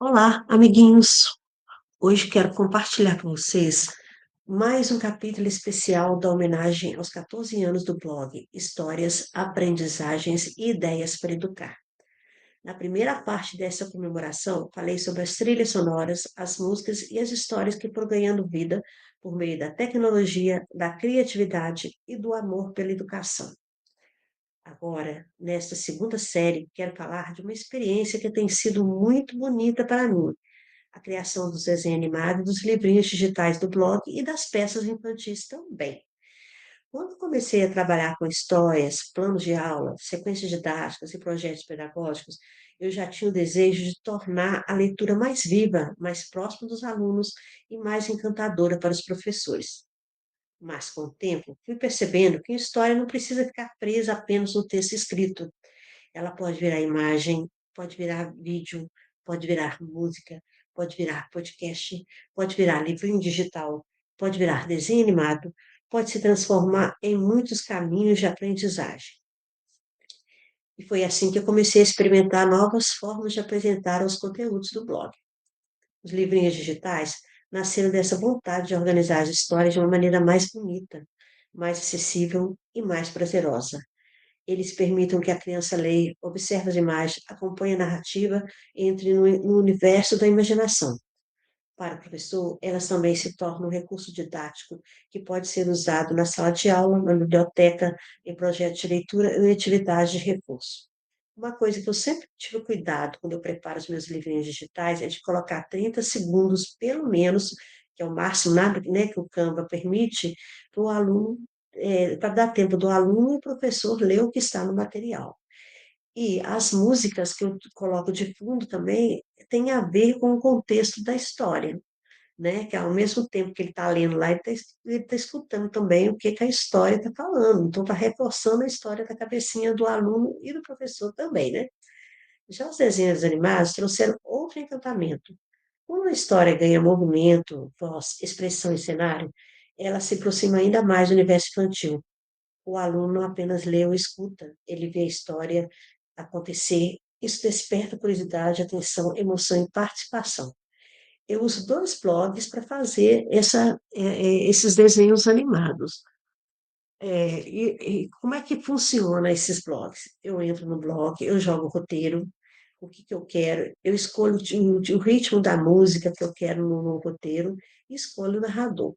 Olá, amiguinhos! Hoje quero compartilhar com vocês mais um capítulo especial da homenagem aos 14 anos do blog Histórias, Aprendizagens e Ideias para Educar. Na primeira parte dessa comemoração, falei sobre as trilhas sonoras, as músicas e as histórias que foram ganhando vida por meio da tecnologia, da criatividade e do amor pela educação. Agora, nesta segunda série, quero falar de uma experiência que tem sido muito bonita para mim, a criação dos desenhos animados, dos livrinhos digitais do blog e das peças infantis também. Quando comecei a trabalhar com histórias, planos de aula, sequências didáticas e projetos pedagógicos, eu já tinha o desejo de tornar a leitura mais viva, mais próxima dos alunos e mais encantadora para os professores. Mas, com o tempo, fui percebendo que a história não precisa ficar presa apenas no texto escrito. Ela pode virar imagem, pode virar vídeo, pode virar música, pode virar podcast, pode virar livrinho digital, pode virar desenho animado, pode se transformar em muitos caminhos de aprendizagem. E foi assim que eu comecei a experimentar novas formas de apresentar os conteúdos do blog. Os livrinhos digitais nasceram dessa vontade de organizar as histórias de uma maneira mais bonita, mais acessível e mais prazerosa. Eles permitem que a criança leia, observe as imagens, acompanhe a narrativa e entre no universo da imaginação. Para o professor, elas também se tornam um recurso didático que pode ser usado na sala de aula, na biblioteca, em projetos de leitura e em atividades de reforço. Uma coisa que eu sempre tive cuidado quando eu preparo os meus livrinhos digitais é de colocar 30 segundos, pelo menos, que é o máximo nada, né, que o Canva permite, para o aluno, para dar tempo do aluno e o professor ler o que está no material. E as músicas que eu coloco de fundo também têm a ver com o contexto da história, né? Que ao mesmo tempo que ele está lendo lá, ele tá escutando também o que, que a história está falando. Então, está reforçando a história da cabecinha do aluno e do professor também, né? Já os desenhos animados trouxeram outro encantamento. Quando a história ganha movimento, voz, expressão e cenário, ela se aproxima ainda mais do universo infantil. O aluno não apenas lê ou escuta, ele vê a história acontecer. Isso desperta curiosidade, atenção, emoção e participação. Eu uso 2 blogs para fazer esses desenhos animados. E como é que funciona esses blogs? Eu entro no blog, eu jogo o roteiro, o que que eu quero, eu escolho o ritmo da música que eu quero no roteiro e escolho o narrador.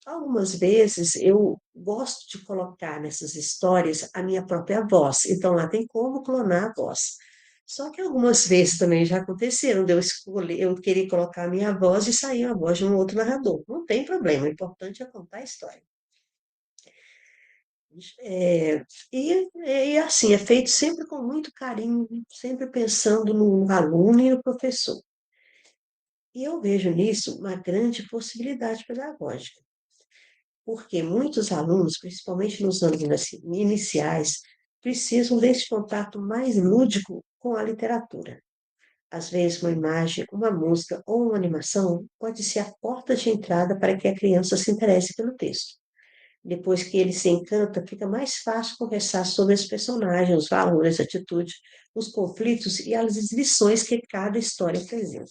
Algumas vezes eu gosto de colocar nessas histórias a minha própria voz, então lá tem como clonar a voz. Só que algumas vezes também já aconteceram de eu escolher, eu querer colocar a minha voz e sair a voz de um outro narrador. Não tem problema, o importante é contar a história. E assim, é feito sempre com muito carinho, sempre pensando no aluno e no professor. E eu vejo nisso uma grande possibilidade pedagógica, porque muitos alunos, principalmente nos anos iniciais, precisam desse contato mais lúdico com a literatura. Às vezes, uma imagem, uma música ou uma animação pode ser a porta de entrada para que a criança se interesse pelo texto. Depois que ele se encanta, fica mais fácil conversar sobre os personagens, os valores, a atitude, os conflitos e as lições que cada história apresenta.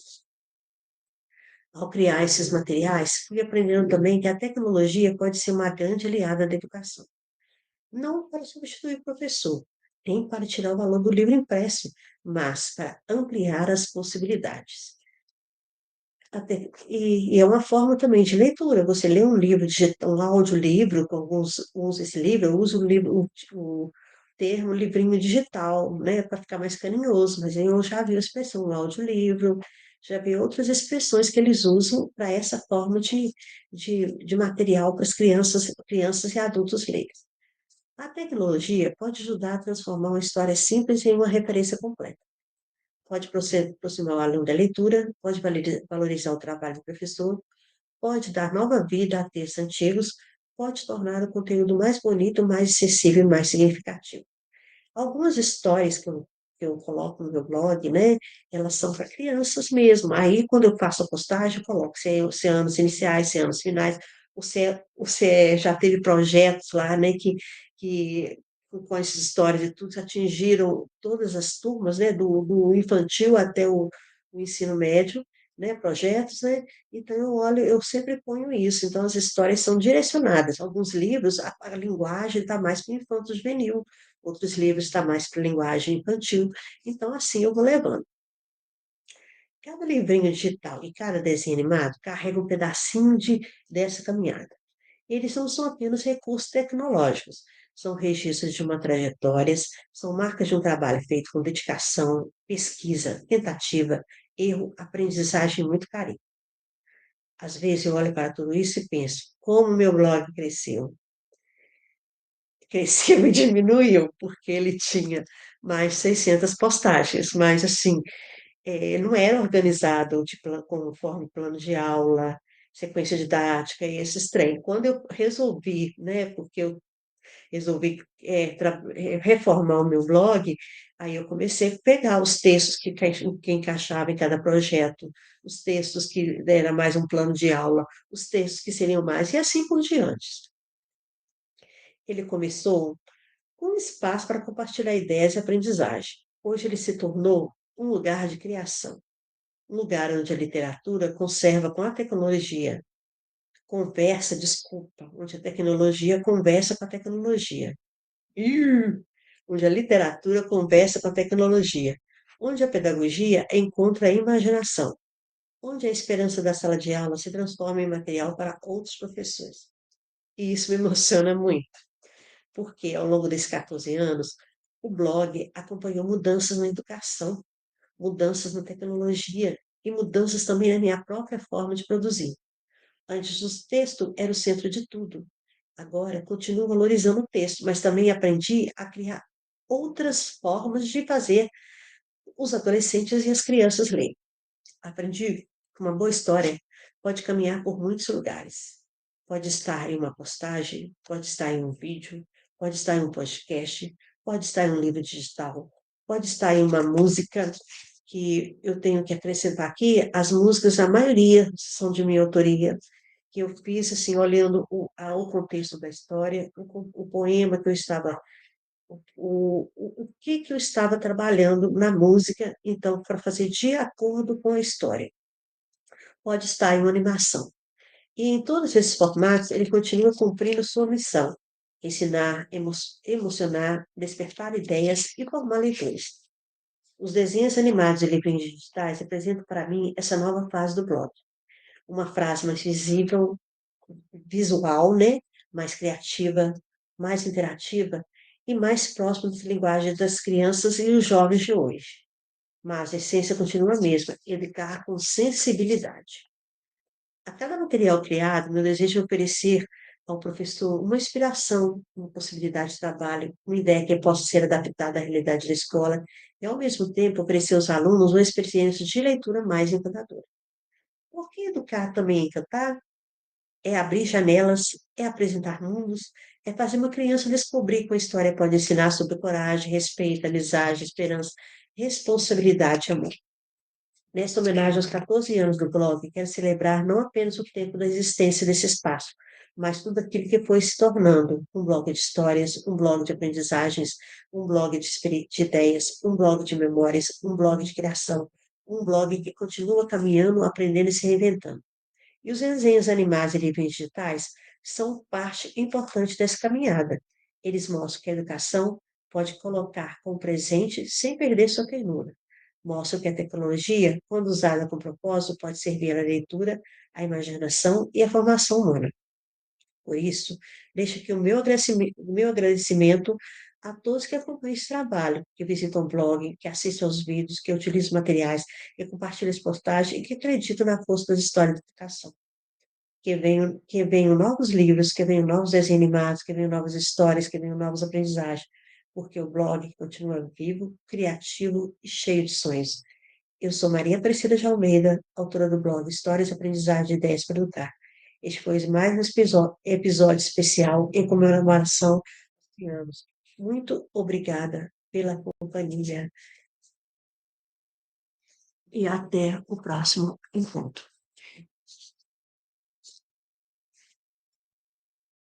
Ao criar esses materiais, fui aprendendo também que a tecnologia pode ser uma grande aliada da educação. Não para substituir o professor, nem para tirar o valor do livro impresso, mas para ampliar as possibilidades. E é uma forma também de leitura. Você lê um livro, um audiolivro, com alguns usam esse livro, eu uso o termo livrinho digital, né, para ficar mais carinhoso, mas eu já vi a expressão um audiolivro, já vi outras expressões que eles usam para essa forma de material para as crianças e adultos lerem. A tecnologia pode ajudar a transformar uma história simples em uma referência completa. Pode aproximar o aluno da leitura, pode valorizar o trabalho do professor, pode dar nova vida a textos antigos, pode tornar o conteúdo mais bonito, mais acessível e mais significativo. Algumas histórias que eu coloco no meu blog, né, elas são para crianças mesmo. Aí, quando eu faço a postagem, eu coloco se é anos iniciais, se é anos finais, ou se já teve projetos lá, né, que com essas histórias e tudo, atingiram todas as turmas, né, do infantil até o ensino médio, né, projetos, né? Então eu olho, eu sempre ponho isso. Então as histórias são direcionadas. Alguns livros a linguagem está mais para o infanto-juvenil, outros livros está mais para a linguagem infantil. Então assim eu vou levando. Cada livrinho digital e cada desenho animado carrega um pedacinho dessa caminhada. Eles não são apenas recursos tecnológicos, são registros de uma trajetória, são marcas de um trabalho feito com dedicação, pesquisa, tentativa, erro, aprendizagem e muito carinho. Às vezes eu olho para tudo isso e penso, como meu blog cresceu? Cresceu e diminuiu, porque ele tinha mais 600 postagens, mas assim, não era organizado conforme plano de aula, sequência didática e esses trem. Quando eu resolvi, né, porque eu resolvi reformar o meu blog, aí eu comecei a pegar os textos que encaixavam em cada projeto, os textos que era mais um plano de aula, os textos que seriam mais, e assim por diante. Ele começou com um espaço para compartilhar ideias e aprendizagem. Hoje ele se tornou um lugar de criação, um lugar onde a literatura conserva com a tecnologia, desculpa, onde a tecnologia conversa com a tecnologia. Ih, onde a literatura conversa com a tecnologia, onde a pedagogia encontra a imaginação, onde a esperança da sala de aula se transforma em material para outros professores. E isso me emociona muito, porque ao longo desses 14 anos, o blog acompanhou mudanças na educação, mudanças na tecnologia e mudanças também na minha própria forma de produzir. Antes, o texto era o centro de tudo. Agora, continuo valorizando o texto, mas também aprendi a criar outras formas de fazer os adolescentes e as crianças lerem. Aprendi que uma boa história pode caminhar por muitos lugares. Pode estar em uma postagem, pode estar em um vídeo, pode estar em um podcast, pode estar em um livro digital, pode estar em uma música que eu tenho que acrescentar aqui. As músicas, a maioria são de minha autoria, que eu fiz assim, olhando o contexto da história, o poema que eu estava o que eu estava trabalhando na música, então, para fazer de acordo com a história. Pode estar em uma animação. E em todos esses formatos, ele continua cumprindo sua missão: ensinar, emocionar, despertar ideias e formar leitores. Os desenhos animados e livros digitais representam para mim essa nova fase do blog. Uma frase mais visível, visual, né? Mais criativa, mais interativa e mais próxima das linguagens das crianças e os jovens de hoje. Mas a essência continua a mesma, educar com sensibilidade. A cada material criado, meu desejo é oferecer ao professor uma inspiração, uma possibilidade de trabalho, uma ideia que possa ser adaptada à realidade da escola e, ao mesmo tempo, oferecer aos alunos uma experiência de leitura mais encantadora. Porque educar também é encantar? É abrir janelas, é apresentar mundos, é fazer uma criança descobrir que a história pode ensinar sobre coragem, respeito, amizade, esperança, responsabilidade e amor. Nesta homenagem aos 14 anos do blog, quero celebrar não apenas o tempo da existência desse espaço, mas tudo aquilo que foi se tornando um blog de histórias, um blog de aprendizagens, um blog de ideias, um blog de memórias, um blog de criação, um blog que continua caminhando, aprendendo e se reinventando. E os desenhos animados e livros digitais são parte importante dessa caminhada. Eles mostram que a educação pode colocar com presente sem perder sua ternura. Mostram que a tecnologia, quando usada com propósito, pode servir à leitura, à imaginação e à formação humana. Por isso, deixo aqui o meu agradecimento a todos que acompanham esse trabalho, que visitam o blog, que assistem aos vídeos, que utilizam materiais, que compartilham as postagens e que acreditam na força das histórias da educação. Que venham novos livros, que venham novos desenhos animados, que venham novas histórias, que venham novas aprendizagens, porque o blog continua vivo, criativo e cheio de sonhos. Eu sou Maria Aparecida de Almeida, autora do blog Histórias, Aprendizagem e Ideias para Educar. Este foi mais um episódio especial em comemoração de anos. Muito obrigada pela companhia e até o próximo encontro.